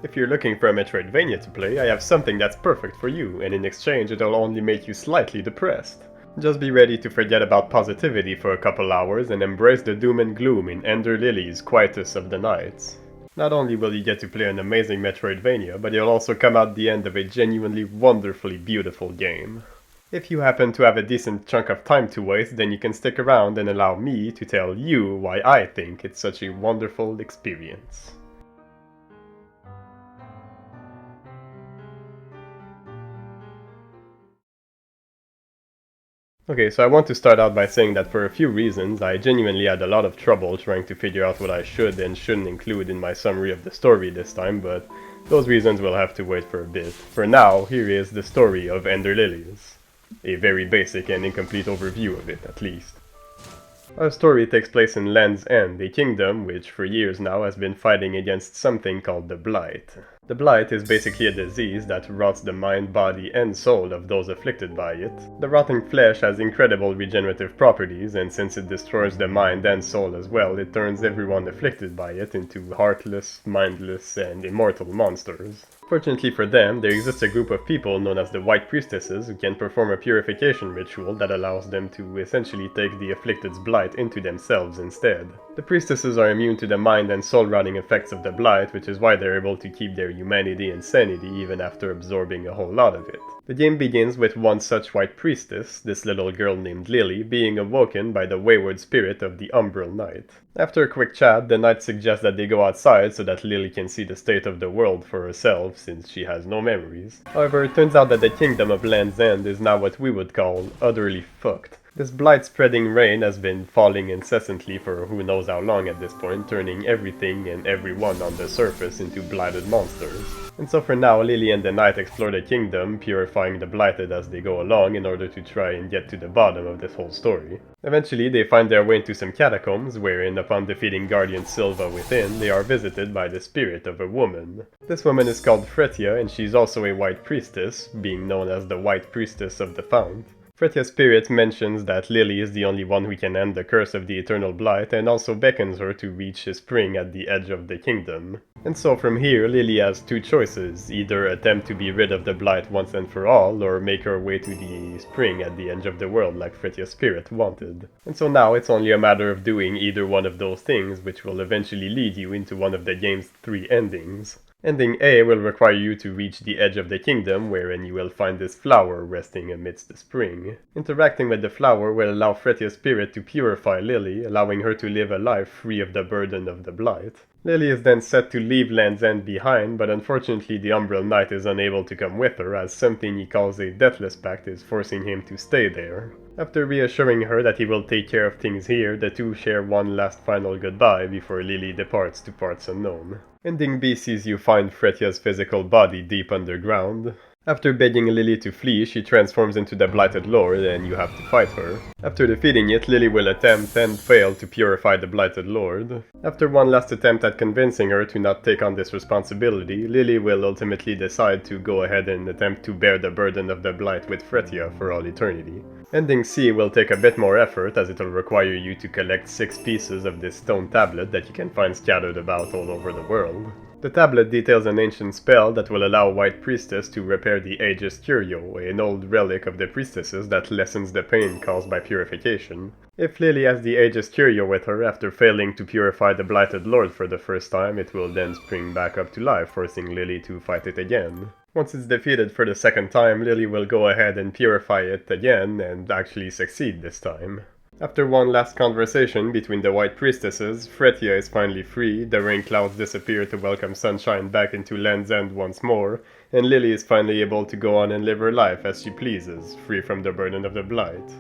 If you're looking for a Metroidvania to play, I have something that's perfect for you, and in exchange it'll only make you slightly depressed. Just be ready to forget about positivity for a couple hours and embrace the doom and gloom in Ender Lilies, Quietus of the Nights. Not only will you get to play an amazing Metroidvania, but you'll also come out the end of a genuinely wonderfully beautiful game. If you happen to have a decent chunk of time to waste, then you can stick around and allow me to tell you why I think it's such a wonderful experience. Okay, so I want to start out by saying that for a few reasons, I genuinely had a lot of trouble trying to figure out what I should and shouldn't include in my summary of the story this time, but those reasons will have to wait for a bit. For now, here is the story of Ender Lilies. A very basic and incomplete overview of it, at least. Our story takes place in Land's End, a kingdom which for years now has been fighting against something called the Blight. The Blight is basically a disease that rots the mind, body, and soul of those afflicted by it. The rotting flesh has incredible regenerative properties, and since it destroys the mind and soul as well, it turns everyone afflicted by it into heartless, mindless, and immortal monsters. Fortunately for them, there exists a group of people known as the White Priestesses who can perform a purification ritual that allows them to essentially take the afflicted's blight into themselves instead. The priestesses are immune to the mind and soul-rotting effects of the blight, which is why they're able to keep their humanity and sanity even after absorbing a whole lot of it. The game begins with one such White Priestess, this little girl named Lily, being awoken by the wayward spirit of the Umbral Knight. After a quick chat, the knight suggests that they go outside so that Lily can see the state of the world for herself, since she has no memories. However, it turns out that the kingdom of Land's End is now what we would call utterly fucked. This blight-spreading rain has been falling incessantly for who knows how long at this point, turning everything and everyone on the surface into blighted monsters. And so for now, Lily and the knight explore the kingdom, purifying the blighted as they go along in order to try and get to the bottom of this whole story. Eventually, they find their way into some catacombs, wherein upon defeating Guardian Silva within, they are visited by the spirit of a woman. This woman is called Fretia, and she's also a White Priestess, being known as the White Priestess of the Fount. Fretia's spirit mentions that Lily is the only one who can end the curse of the Eternal Blight, and also beckons her to reach a spring at the edge of the kingdom. And so from here, Lily has two choices: either attempt to be rid of the Blight once and for all, or make her way to the spring at the edge of the world like Fretia's spirit wanted. And so now it's only a matter of doing either one of those things, which will eventually lead you into one of the game's 3 endings. Ending A will require you to reach the edge of the kingdom, wherein you will find this flower resting amidst the spring. Interacting with the flower will allow Fretia's spirit to purify Lily, allowing her to live a life free of the burden of the blight. Lily is then set to leave Land's End behind, but unfortunately the Umbral Knight is unable to come with her, as something he calls a Deathless Pact is forcing him to stay there. After reassuring her that he will take care of things here, the two share one last final goodbye before Lily departs to parts unknown. Ending B sees you find Fretia's physical body deep underground. After begging Lily to flee, she transforms into the Blighted Lord and you have to fight her. After defeating it, Lily will attempt and fail to purify the Blighted Lord. After one last attempt at convincing her to not take on this responsibility, Lily will ultimately decide to go ahead and attempt to bear the burden of the Blight with Fretia for all eternity. Ending C will take a bit more effort, as it will require you to collect 6 pieces of this stone tablet that you can find scattered about all over the world. The tablet details an ancient spell that will allow White Priestess to repair the Aegis Curio, an old relic of the priestesses that lessens the pain caused by purification. If Lily has the Aegis Curio with her after failing to purify the Blighted Lord for the first time, it will then spring back up to life, forcing Lily to fight it again. Once it's defeated for the second time, Lily will go ahead and purify it again, and actually succeed this time. After one last conversation between the White Priestesses, Fretia is finally free, the rain clouds disappear to welcome sunshine back into Land's End once more, and Lily is finally able to go on and live her life as she pleases, free from the burden of the Blight.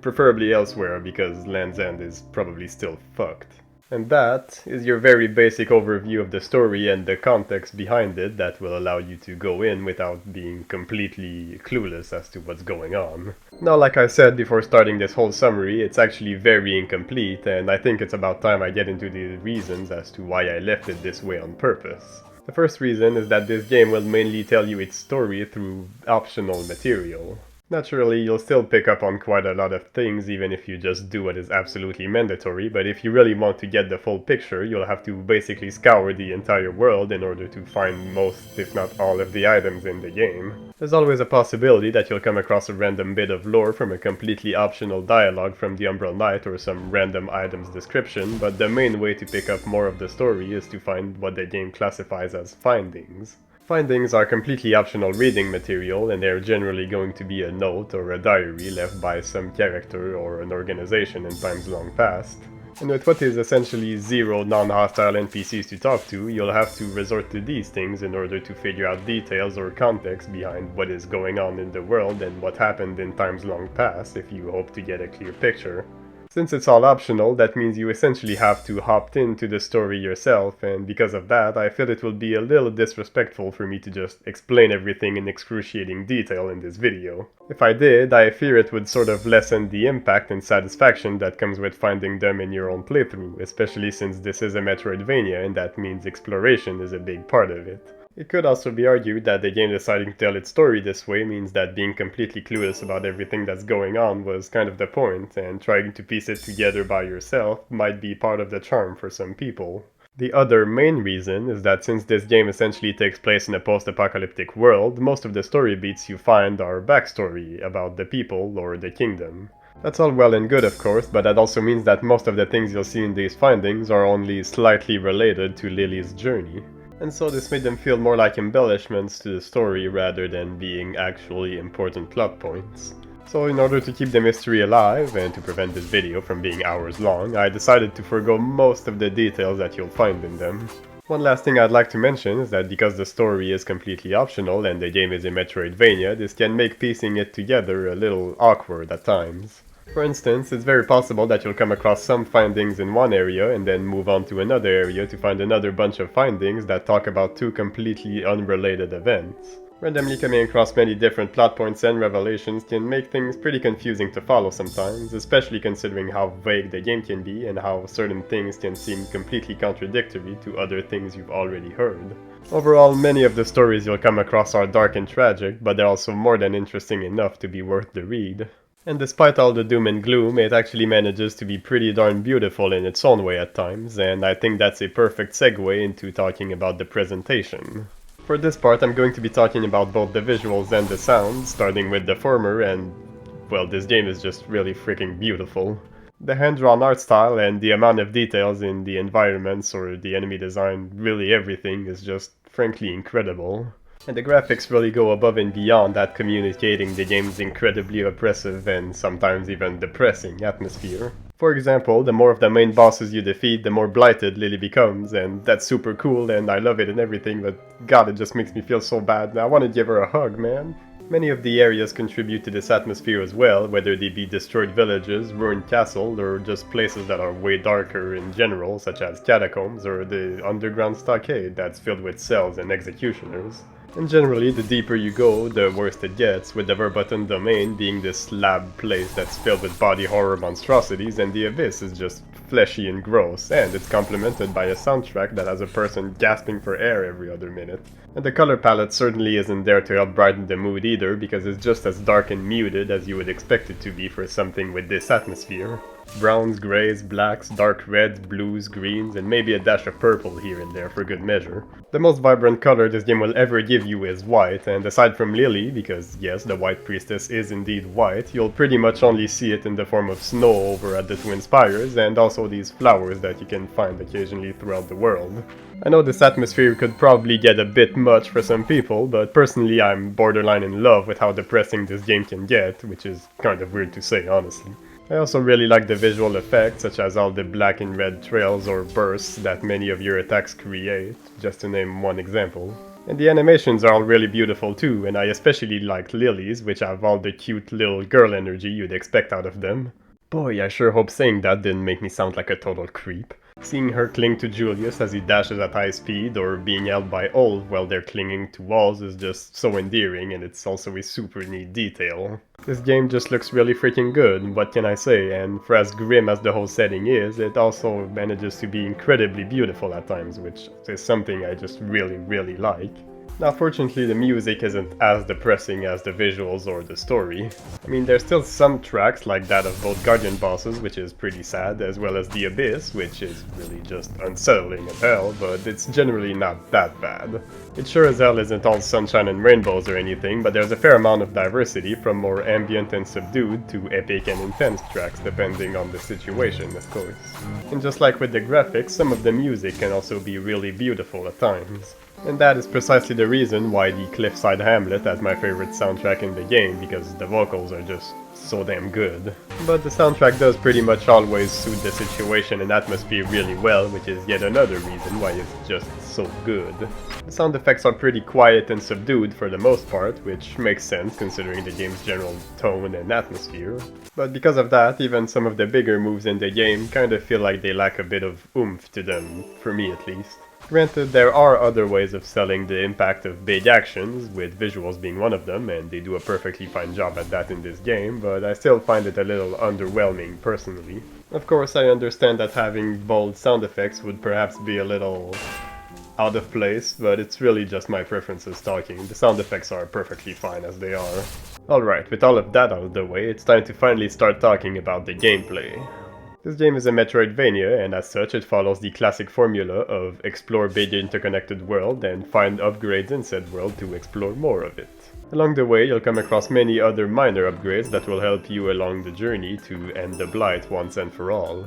Preferably elsewhere, because Land's End is probably still fucked. And that is your very basic overview of the story and the context behind it that will allow you to go in without being completely clueless as to what's going on. Now, like I said before starting this whole summary, it's actually very incomplete, and I think it's about time I get into the reasons as to why I left it this way on purpose. The first reason is that this game will mainly tell you its story through optional material. Naturally, you'll still pick up on quite a lot of things even if you just do what is absolutely mandatory, but if you really want to get the full picture, you'll have to basically scour the entire world in order to find most, if not all, of the items in the game. There's always a possibility that you'll come across a random bit of lore from a completely optional dialogue from the Umbral Knight or some random item's description, but the main way to pick up more of the story is to find what the game classifies as findings. Findings are completely optional reading material, and they're generally going to be a note or a diary left by some character or an organization in times long past. And with what is essentially zero non-hostile NPCs to talk to, you'll have to resort to these things in order to figure out details or context behind what is going on in the world and what happened in times long past if you hope to get a clear picture. Since it's all optional, that means you essentially have to opt into the story yourself, and because of that, I feel it will be a little disrespectful for me to just explain everything in excruciating detail in this video. If I did, I fear it would sort of lessen the impact and satisfaction that comes with finding them in your own playthrough, especially since this is a Metroidvania and that means exploration is a big part of it. It could also be argued that the game deciding to tell its story this way means that being completely clueless about everything that's going on was kind of the point, and trying to piece it together by yourself might be part of the charm for some people. The other main reason is that since this game essentially takes place in a post-apocalyptic world, most of the story beats you find are backstory about the people or the kingdom. That's all well and good, of course, but that also means that most of the things you'll see in these findings are only slightly related to Lily's journey. And so this made them feel more like embellishments to the story rather than being actually important plot points. So in order to keep the mystery alive, and to prevent this video from being hours long, I decided to forego most of the details that you'll find in them. One last thing I'd like to mention is that because the story is completely optional and the game is a Metroidvania, this can make piecing it together a little awkward at times. For instance, it's very possible that you'll come across some findings in one area and then move on to another area to find another bunch of findings that talk about two completely unrelated events. Randomly coming across many different plot points and revelations can make things pretty confusing to follow sometimes, especially considering how vague the game can be and how certain things can seem completely contradictory to other things you've already heard. Overall, many of the stories you'll come across are dark and tragic, but they're also more than interesting enough to be worth the read. And despite all the doom and gloom, it actually manages to be pretty darn beautiful in its own way at times, and I think that's a perfect segue into talking about the presentation. For this part, I'm going to be talking about both the visuals and the sounds, starting with the former, and well, this game is just really freaking beautiful. The hand-drawn art style and the amount of details in the environments or the enemy design, really everything, is just frankly incredible. And the graphics really go above and beyond that, communicating the game's incredibly oppressive and sometimes even depressing atmosphere. For example, the more of the main bosses you defeat, the more blighted Lily becomes, and that's super cool and I love it and everything, but god, it just makes me feel so bad. I want to give her a hug, man. Many of the areas contribute to this atmosphere as well, whether they be destroyed villages, ruined castles, or just places that are way darker in general, such as catacombs or the underground stockade that's filled with cells and executioners. And generally, the deeper you go, the worse it gets, with the Verboten Domain being this lab place that's filled with body horror monstrosities, and the Abyss is just fleshy and gross, and it's complemented by a soundtrack that has a person gasping for air every other minute. And the color palette certainly isn't there to help brighten the mood either, because it's just as dark and muted as you would expect it to be for something with this atmosphere. Browns, greys, blacks, dark reds, blues, greens, and maybe a dash of purple here and there for good measure. The most vibrant color this game will ever give you is white, and aside from Lily, because yes, the White Priestess is indeed white, you'll pretty much only see it in the form of snow over at the Twin Spires, and also these flowers that you can find occasionally throughout the world. I know this atmosphere could probably get a bit much for some people, but personally I'm borderline in love with how depressing this game can get, which is kind of weird to say, honestly. I also really like the visual effects, such as all the black and red trails or bursts that many of your attacks create, just to name one example. And the animations are all really beautiful too, and I especially like Lily's, which have all the cute little girl energy you'd expect out of them. Boy, I sure hope saying that didn't make me sound like a total creep. Seeing her cling to Julius as he dashes at high speed, or being held by Olv while they're clinging to walls is just so endearing, and it's also a super neat detail. This game just looks really freaking good, what can I say, and for as grim as the whole setting is, it also manages to be incredibly beautiful at times, which is something I just really like. Now fortunately the music isn't as depressing as the visuals or the story. I mean, there's still some tracks like that of both Guardian bosses, which is pretty sad, as well as the Abyss, which is really just unsettling as hell, but it's generally not that bad. It sure as hell isn't all sunshine and rainbows or anything, but there's a fair amount of diversity, from more ambient and subdued to epic and intense tracks depending on the situation, of course. And just like with the graphics, some of the music can also be really beautiful at times. And that is precisely the reason why the Cliffside Hamlet has my favorite soundtrack in the game, because the vocals are just so damn good. But the soundtrack does pretty much always suit the situation and atmosphere really well, which is yet another reason why it's just so good. The sound effects are pretty quiet and subdued for the most part, which makes sense considering the game's general tone and atmosphere. But because of that, even some of the bigger moves in the game kinda feel like they lack a bit of oomph to them, for me at least. Granted, there are other ways of selling the impact of big actions, with visuals being one of them, and they do a perfectly fine job at that in this game, but I still find it a little underwhelming personally. Of course, I understand that having bold sound effects would perhaps be a little out of place, but it's really just my preferences talking. The sound effects are perfectly fine as they are. Alright, with all of that out of the way, it's time to finally start talking about the gameplay. This game is a Metroidvania, and as such it follows the classic formula of explore big interconnected world and find upgrades in said world to explore more of it. Along the way you'll come across many other minor upgrades that will help you along the journey to end the Blight once and for all.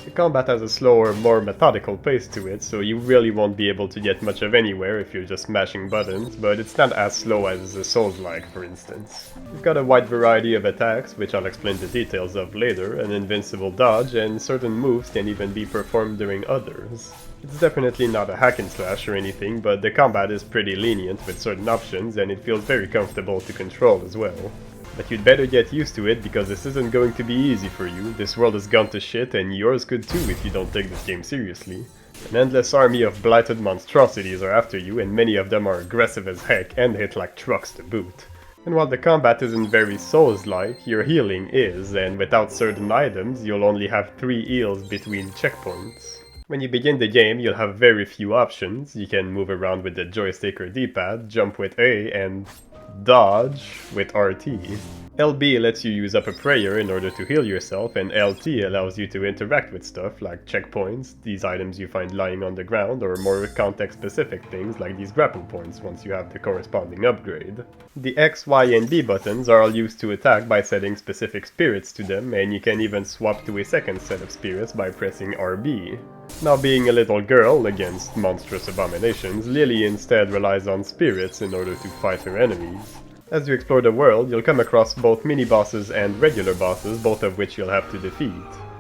The combat has a slower, more methodical pace to it, so you really won't be able to get much of anywhere if you're just smashing buttons, but it's not as slow as a Souls-like, for instance. You've got a wide variety of attacks, which I'll explain the details of later, an invincible dodge, and certain moves can even be performed during others. It's definitely not a hack and slash or anything, but the combat is pretty lenient with certain options, and it feels very comfortable to control as well. But you'd better get used to it, because this isn't going to be easy for you. This world has gone to shit, and yours could too if you don't take this game seriously. An endless army of blighted monstrosities are after you, and many of them are aggressive as heck and hit like trucks to boot. And while the combat isn't very Souls-like, your healing is, and without certain items you'll only have 3 heals between checkpoints. When you begin the game, you'll have very few options. You can move around with the joystick or D-pad, jump with A, and dodge with RT. LB lets you use up a prayer in order to heal yourself, and LT allows you to interact with stuff like checkpoints, these items you find lying on the ground, or more context-specific things like these grapple points once you have the corresponding upgrade. The X, Y, and B buttons are all used to attack by setting specific spirits to them, and you can even swap to a second set of spirits by pressing RB. Now, being a little girl against monstrous abominations, Lily instead relies on spirits in order to fight her enemies. As you explore the world, you'll come across both mini-bosses and regular bosses, both of which you'll have to defeat.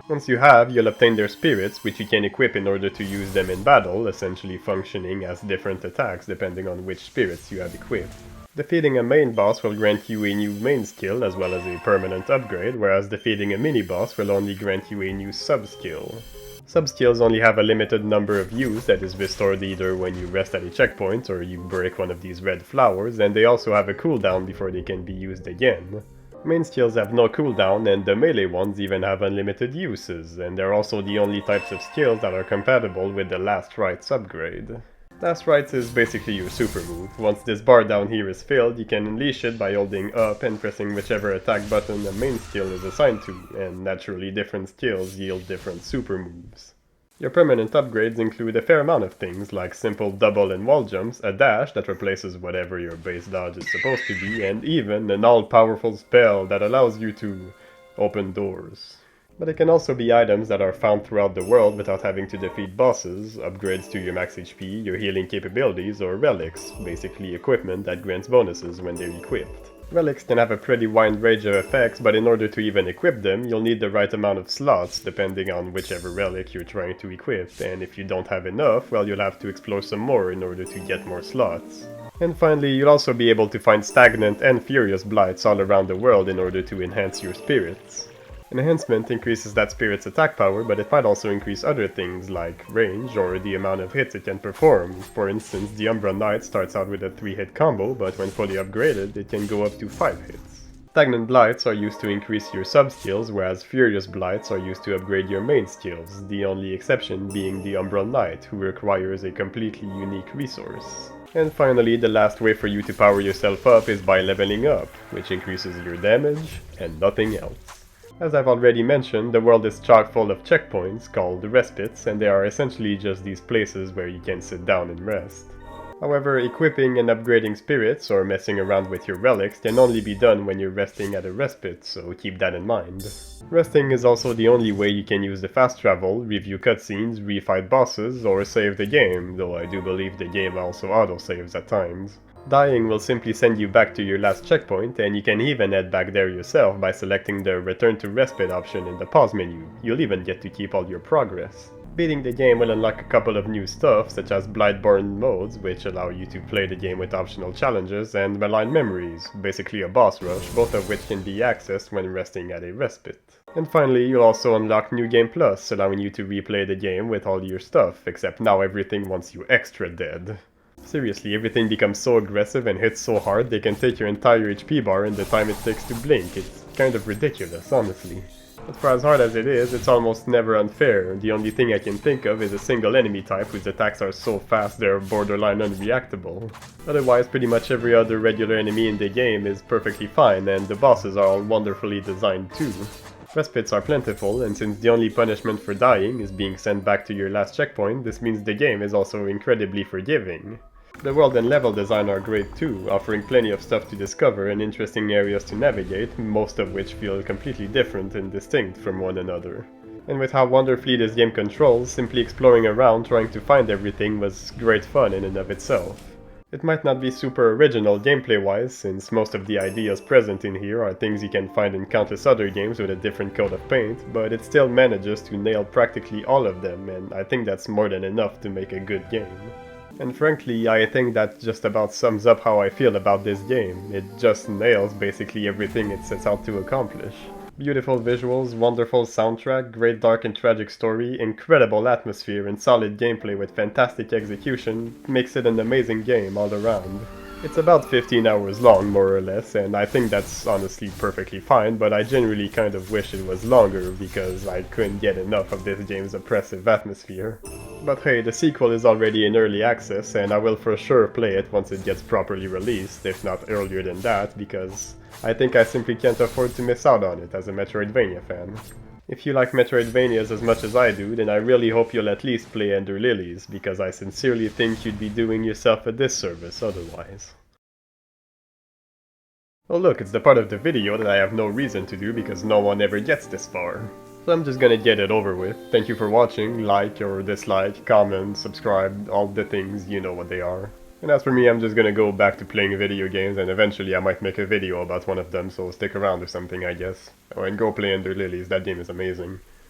Once you have, you'll obtain their spirits, which you can equip in order to use them in battle, essentially functioning as different attacks depending on which spirits you have equipped. Defeating a main boss will grant you a new main skill as well as a permanent upgrade, whereas defeating a mini-boss will only grant you a new sub-skill. Sub-skills only have a limited number of use that is restored either when you rest at a checkpoint or you break one of these red flowers, and they also have a cooldown before they can be used again. Main skills have no cooldown, and the melee ones even have unlimited uses, and they're also the only types of skills that are compatible with the Last Rites upgrade. Last Rites is basically your super move. Once this bar down here is filled, you can unleash it by holding up and pressing whichever attack button the main skill is assigned to, and naturally different skills yield different super moves. Your permanent upgrades include a fair amount of things, like simple double and wall jumps, a dash that replaces whatever your base dodge is supposed to be, and even an all-powerful spell that allows you to open doors. But it can also be items that are found throughout the world without having to defeat bosses, upgrades to your max HP, your healing capabilities, or relics, basically equipment that grants bonuses when they're equipped. Relics can have a pretty wide range of effects, but in order to even equip them, you'll need the right amount of slots depending on whichever relic you're trying to equip, and if you don't have enough, well, you'll have to explore some more in order to get more slots. And finally, you'll also be able to find stagnant and furious blights all around the world in order to enhance your spirits. Enhancement increases that spirit's attack power, but it might also increase other things like range or the amount of hits it can perform. For instance, the Umbra Knight starts out with a 3-hit combo, but when fully upgraded, it can go up to 5 hits. Stagnant Blights are used to increase your sub-skills, whereas Furious Blights are used to upgrade your main skills, the only exception being the Umbral Knight, who requires a completely unique resource. And finally, the last way for you to power yourself up is by leveling up, which increases your damage, and nothing else. As I've already mentioned, the world is chock full of checkpoints, called respites, and they are essentially just these places where you can sit down and rest. However, equipping and upgrading spirits or messing around with your relics can only be done when you're resting at a respite, so keep that in mind. Resting is also the only way you can use the fast travel, review cutscenes, refight bosses, or save the game, though I do believe the game also autosaves at times. Dying will simply send you back to your last checkpoint, and you can even head back there yourself by selecting the Return to Respite option in the pause menu. You'll even get to keep all your progress. Beating the game will unlock a couple of new stuff, such as Blightborn modes, which allow you to play the game with optional challenges, and Malign Memories, basically a boss rush, both of which can be accessed when resting at a respite. And finally, you'll also unlock New Game Plus, allowing you to replay the game with all your stuff, except now everything wants you extra dead. Seriously, everything becomes so aggressive and hits so hard they can take your entire HP bar in the time it takes to blink. It's kind of ridiculous, honestly. But for as hard as it is, it's almost never unfair. The only thing I can think of is a single enemy type whose attacks are so fast they're borderline unreactable. Otherwise, pretty much every other regular enemy in the game is perfectly fine, and the bosses are all wonderfully designed too. Respites are plentiful, and since the only punishment for dying is being sent back to your last checkpoint, this means the game is also incredibly forgiving. The world and level design are great too, offering plenty of stuff to discover and interesting areas to navigate, most of which feel completely different and distinct from one another. And with how wonderfully this game controls, simply exploring around trying to find everything was great fun in and of itself. It might not be super original gameplay-wise, since most of the ideas present in here are things you can find in countless other games with a different coat of paint, but it still manages to nail practically all of them, and I think that's more than enough to make a good game. And frankly, I think that just about sums up how I feel about this game. It just nails basically everything it sets out to accomplish. Beautiful visuals, wonderful soundtrack, great dark and tragic story, incredible atmosphere, and solid gameplay with fantastic execution makes it an amazing game all around. It's about 15 hours long, more or less, and I think that's honestly perfectly fine, but I generally kind of wish it was longer because I couldn't get enough of this game's oppressive atmosphere. But hey, the sequel is already in early access, and I will for sure play it once it gets properly released, if not earlier than that, because I think I simply can't afford to miss out on it as a Metroidvania fan. If you like Metroidvanias as much as I do, then I really hope you'll at least play Ender Lilies, because I sincerely think you'd be doing yourself a disservice otherwise. Oh look, it's the part of the video that I have no reason to do because no one ever gets this far. So I'm just gonna get it over with. Thank you for watching, like or dislike, comment, subscribe, all the things, you know what they are. And as for me, I'm just gonna go back to playing video games, and eventually I might make a video about one of them, so stick around or something, I guess. Oh, and go play Ender Lilies, that game is amazing.